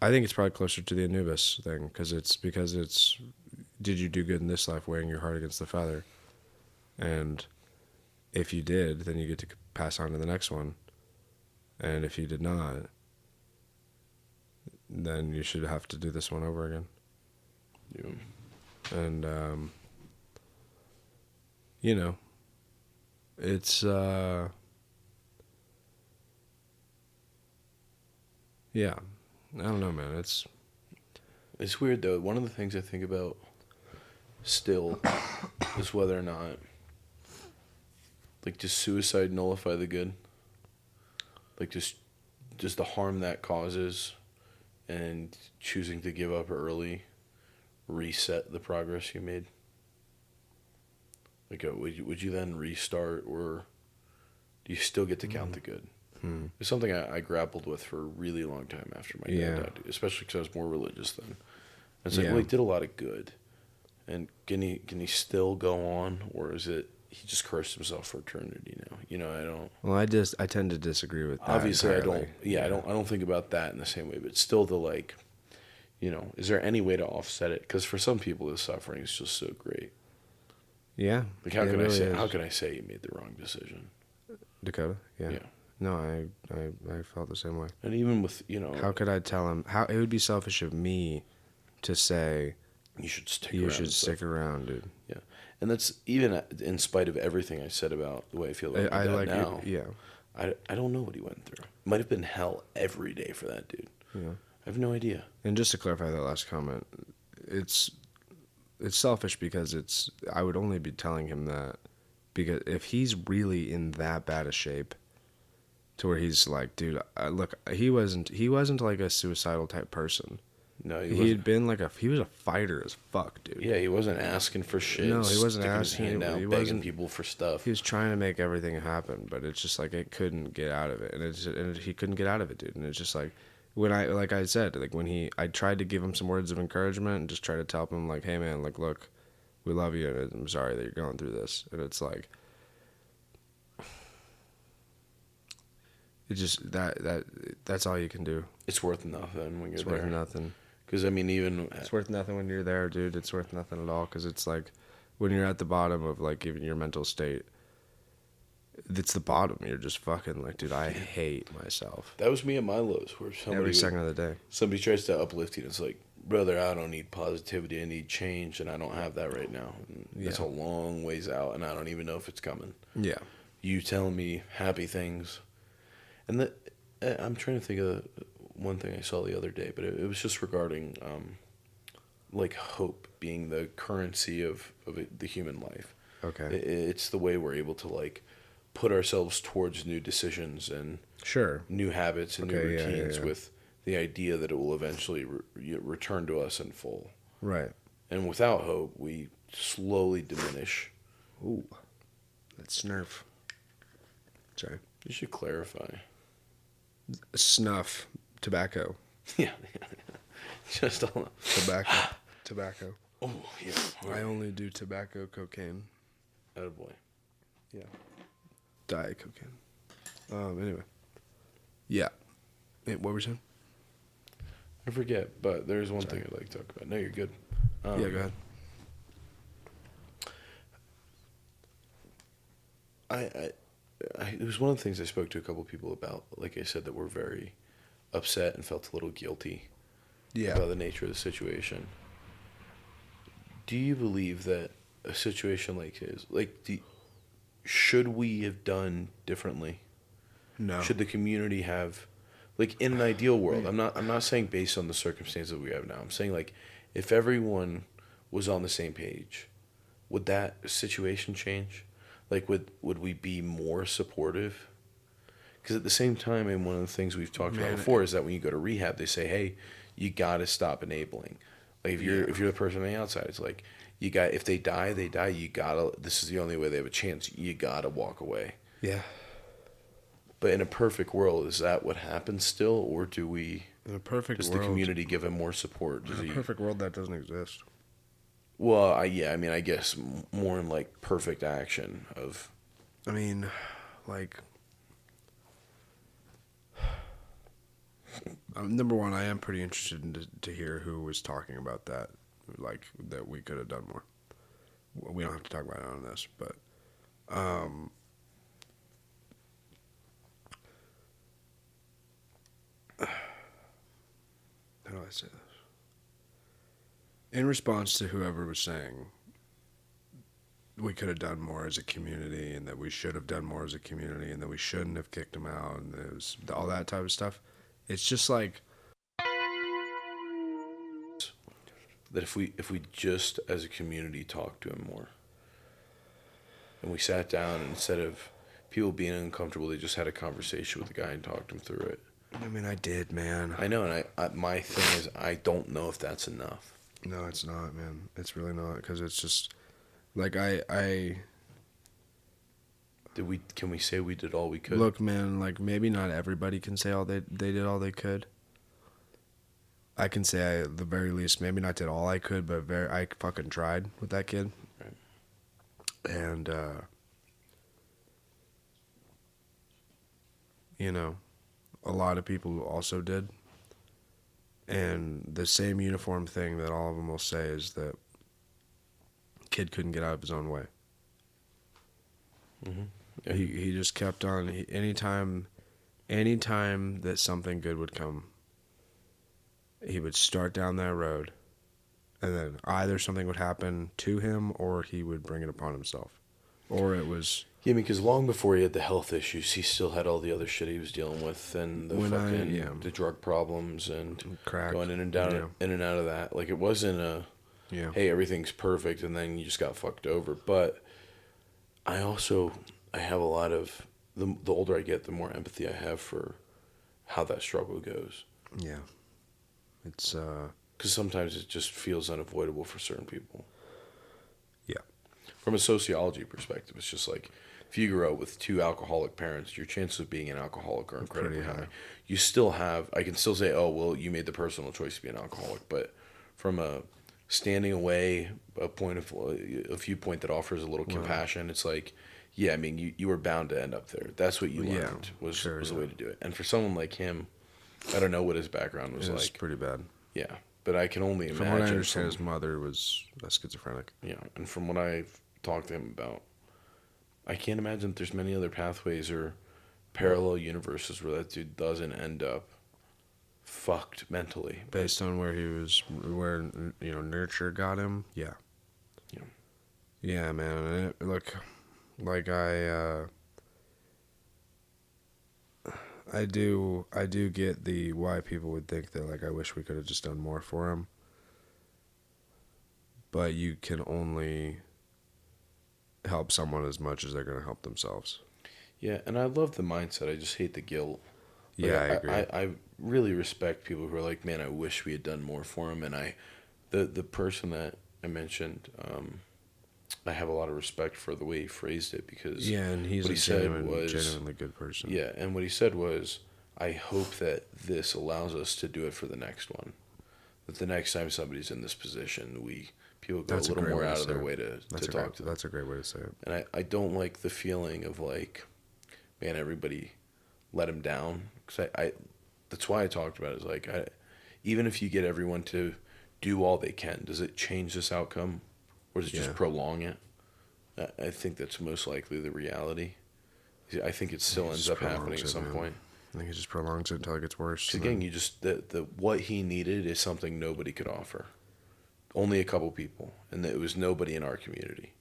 think it's probably closer to the Anubis thing, because it's, did you do good in this life weighing your heart against the feather? And if you did, then you get to pass on to the next one. And if you did not, then you should have to do this one over again. Yeah. And, it's, yeah, I don't know, man. It's weird, though. One of the things I think about still is whether or not, like, does suicide nullify the good? Like, just the harm that causes and choosing to give up early reset the progress you made? Like, would you then restart, or do you still get to count the good? It's something I grappled with for a really long time after my dad died, especially because I was more religious then. It's like, well, he did a lot of good, and can he still go on, or is it he just cursed himself for eternity now? I don't. Well, I tend to disagree with that. Obviously, entirely. I don't think about that in the same way, but still, is there any way to offset it? Because for some people, the suffering is just so great. Yeah. Like how can I say you made the wrong decision? Dakota? Yeah. Yeah. No, I felt the same way. And even with, how could I tell him? It would be selfish of me to say you should stick around, dude. Yeah. And that's even in spite of everything I said about the way I feel about my dad now. Yeah. I don't know what he went through. It might have been hell every day for that dude. Yeah. I have no idea. And just to clarify that last comment, it's selfish because I would only be telling him that because if he's really in that bad a shape to where he's like, dude, look, he wasn't like a suicidal type person. No, he had been like he was a fighter as fuck, dude. Yeah, he wasn't asking for shit. No, he wasn't asking. He begging people for stuff. He was trying to make everything happen, but it's just like it couldn't get out of it, and he couldn't get out of it, dude. And it's just like when I said, I tried to give him some words of encouragement and just try to tell him like, hey man, like look, we love you, and I'm sorry that you're going through this, and it's like. It's just that's all you can do. It's worth nothing when you're there. It's worth nothing. Because, it's worth nothing when you're there, dude. It's worth nothing at all. Because it's like when you're at the bottom of, like, even your mental state, it's the bottom. You're just fucking like, dude, I hate myself. That was me at my lows. Where every second of the day. Somebody tries to uplift you, and it's like, brother, I don't need positivity. I need change, and I don't have that right now. That's a long ways out, and I don't even know if it's coming. Yeah. You telling me happy things. And I'm trying to think of one thing I saw the other day, but it was just regarding like hope being the currency of the human life. Okay. It's the way we're able to like put ourselves towards new decisions and Sure. new habits and new Okay, yeah, routines yeah. with the idea that it will eventually return to us in full. Right. And without hope, we slowly diminish. Ooh. That's Snurf. Sorry. You should clarify. Snuff. Tobacco. Yeah. Just all. Tobacco. Oh, yeah. I only do tobacco, cocaine. Attaboy. Yeah. Diet cocaine. Anyway. Yeah. What were you saying? I forget, but there's one thing I'd like to talk about. No, you're good. Yeah, go ahead. It was one of the things I spoke to a couple people about. Like I said, that were very upset and felt a little guilty about the nature of the situation. Do you believe that a situation like his, should we have done differently? No. Should the community have, like, in an ideal world? I'm not saying based on the circumstances that we have now. I'm saying, like, if everyone was on the same page, would that situation change? Like, would we be more supportive? Because at the same time, and one of the things we've talked about before is that when you go to rehab, they say, hey, you got to stop enabling. Like, if you're the person on the outside, it's like, if they die, they die. This is the only way they have a chance. You got to walk away. Yeah. But in a perfect world, is that what happens still? Or do we, In a perfect does world, the community give him more support? in a perfect world, that doesn't exist. Well, I guess more in like perfect action of. I mean, like, number one, I am pretty interested to hear who was talking about that, like, that we could have done more. We don't have to talk about it on this, but, how do I say this? In response to whoever was saying we could have done more as a community and that we should have done more as a community and that we shouldn't have kicked him out and it was all that type of stuff, it's just like That if we just as a community talked to him more, and we sat down and instead of people being uncomfortable, they just had a conversation with the guy and talked him through it. I mean, I did, man. I know, and I my thing is I don't know if that's enough. No, it's not, man. It's really not, because it's just like I Can we say we did all we could? look, man. Like, maybe not everybody can say all they did all they could. I can say I, at the very least, maybe not did all I could, but I fucking tried with that kid. Right. And you know, a lot of people also did. And the same uniform thing that all of them will say is that kid couldn't get out of his own way. Mm-hmm. Yeah. He just kept on. Anytime that something good would come, he would start down that road, and then either something would happen to him or he would bring it upon himself. Or it was... Yeah, I mean, because long before he had the health issues, he still had all the other shit he was dealing with, and the drug problems, and crack, going in and down, in and out of that. Like, it wasn't hey, everything's perfect, and then you just got fucked over. But I have a lot of the older I get, the more empathy I have for how that struggle goes. Yeah, it's because sometimes it just feels unavoidable for certain people. Yeah. From a sociology perspective, it's just like, if you grow up with two alcoholic parents, your chances of being an alcoholic are incredibly high. You still have, I can still say, oh, well, you made the personal choice to be an alcoholic, but from a standing away, a viewpoint that offers a little compassion, it's like, yeah, I mean, you were bound to end up there. That's what you learned was the way to do it. And for someone like him, I don't know what his background was like. It's pretty bad. Yeah, but I can only imagine. From what I understand, his mother was schizophrenic. Yeah, and from what I've talked to him about, I can't imagine that there's many other pathways or parallel universes where that dude doesn't end up fucked mentally. Based on where he was, where, you know, nurture got him, yeah. Yeah. Yeah, man. And look, like I do get the why people would think that, like, I wish we could have just done more for him. But you can only help someone as much as they're going to help themselves. Yeah, and I love the mindset. I just hate the guilt. Like, Yeah, I agree. I really respect people who are like, man, I wish we had done more for him. And the person that I mentioned, I have a lot of respect for the way he phrased it, because Yeah, and he's what a he said genuinely good person. yeah, and what he said was, I hope that this allows us to do it for the next one. That the next time somebody's in this position, people go That's a a little great more way to out of say their it. way to That's talk to them. That's a great way to say it. And I don't like the feeling of like, man, everybody let him down. Because that's why I talked about it. Is like, even if you get everyone to do all they can, does it change this outcome? Or does it just prolong it? I think that's most likely the reality. I think it still ends up happening at some point. I think it just prolongs it until it gets worse. Again, you just the what he needed is something nobody could offer. Only a couple people, and it was nobody in our community.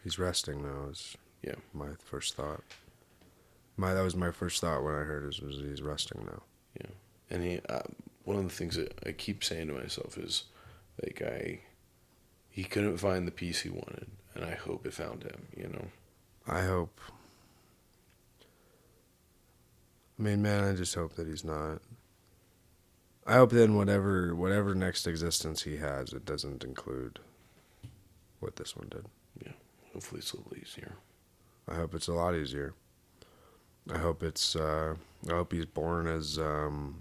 He's resting now. Is Yeah, my first thought. That was my first thought when I heard it, was he's resting now. yeah. And one of the things that I keep saying to myself is, like, he couldn't find the peace he wanted, and I hope it found him. You know. I hope. I mean, man, I just hope that he's not. I hope then whatever next existence he has, it doesn't include what this one did. Yeah. Hopefully it's a little easier. I hope it's a lot easier. I hope it's. I hope he's born as, well,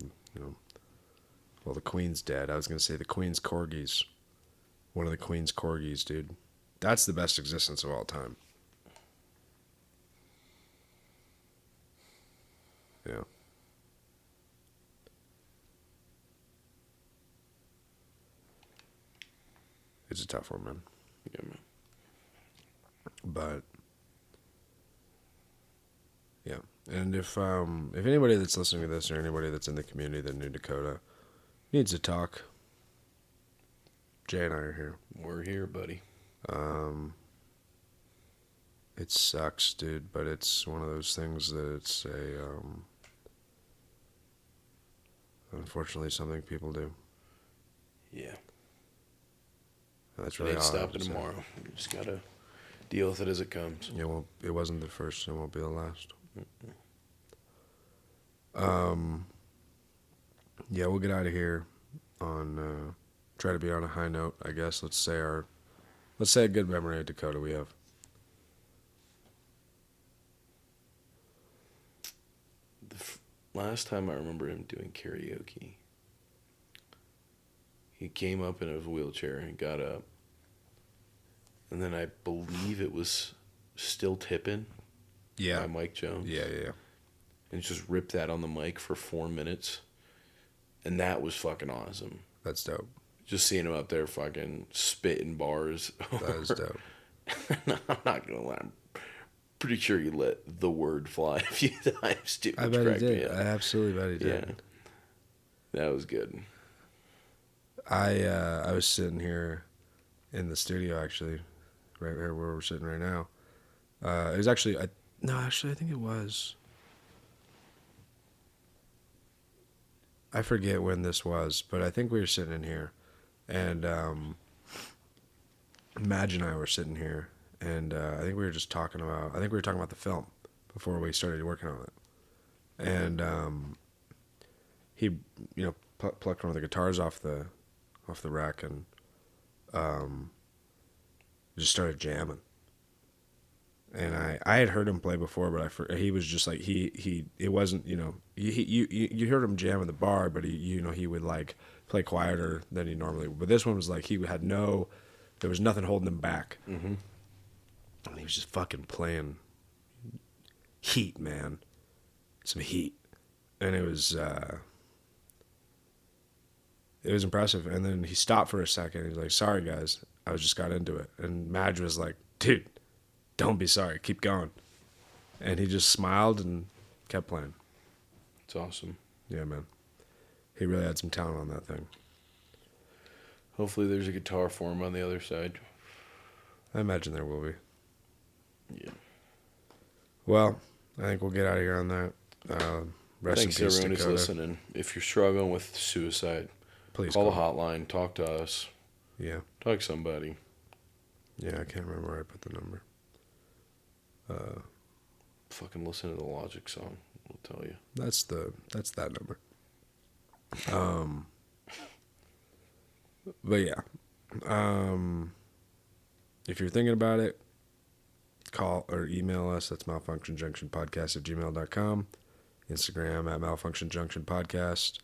the Queen's dead. I was gonna say the Queen's corgis. One of the Queen's corgis, dude. That's the best existence of all time. Yeah. It's a tough one, man. Yeah, man. But yeah, and if anybody that's listening to this or anybody that's in the community that knew Dakota needs to talk, Jay and I are here. We're here, buddy. It sucks, dude, but it's one of those things that it's unfortunately something people do. Yeah. That's It really ain't all I have stopping to say. tomorrow. You just gotta deal with it as it comes. Yeah, well, it wasn't the first, and it won't be the last. Yeah, we'll get out of here on try to be on a high note, I guess. Let's say a good memory of Dakota we have. Last time I remember him doing karaoke, he came up in a wheelchair and got up, and then I believe it was Still Tippin' by Mike Jones. Yeah. And just ripped that on the mic for 4 minutes, and that was fucking awesome. That's dope. Just seeing him up there fucking spitting bars. That is dope. I'm not gonna lie. I'm pretty sure he let the word fly a few times too. I bet he did. I absolutely bet he did. Yeah, that was good. I was sitting here in the studio, actually, right here where we're sitting right now. It was actually, I think it was. I forget when this was, but I think we were sitting in here, and Madge and I were sitting here, and I think we were talking about the film before we started working on it, and he, plucked one of the guitars off the rack and just started jamming. And I had heard him play before, but he was just like it wasn't, you heard him jam in the bar, but he would like play quieter than he normally would. But this one was like there was nothing holding him back. Mm-hmm. And he was just fucking playing heat, man. Some heat. And it was impressive. And then he stopped for a second. He's like, "Sorry guys, I just got into it." And Madge was like, "Dude, don't be sorry, keep going." And he just smiled and kept playing. It's awesome. Yeah, man. He really had some talent on that thing. Hopefully there's a guitar for him on the other side. I imagine there will be. Yeah. Well, I think we'll get out of here on that. Rest Thanks in peace, everyone Dakota. who's listening. If you're struggling with suicide, Please call the hotline. Talk to us. Yeah. Talk to somebody. Yeah, I can't remember where I put the number. Fucking listen to the Logic song. We'll tell you. That's that number. But yeah. If you're thinking about it, call or email us. That's malfunctionjunctionpodcast@gmail.com. Instagram at malfunctionjunctionpodcast.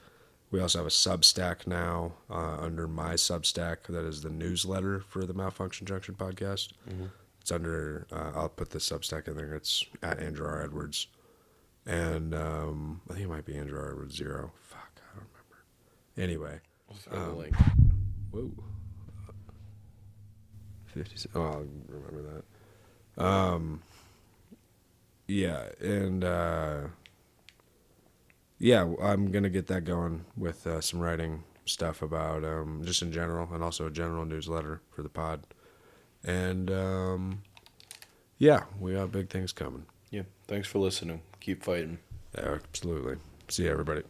We also have a Substack now under my Substack. That is the newsletter for the Malfunction Junction podcast. Mm-hmm. It's under, I'll put the Substack in there. It's at Andrew R. Edwards. And I think it might be Andrew R. Edwards 0. Fuck, I don't remember. Anyway. I'll throw the link. Whoa. 50. Oh, I'll remember that. Yeah, and yeah, I'm gonna get that going with some writing stuff about just in general, and also a general newsletter for the pod. And yeah, we got big things coming. Yeah. Thanks for listening. Keep fighting. Yeah, absolutely. See you, everybody.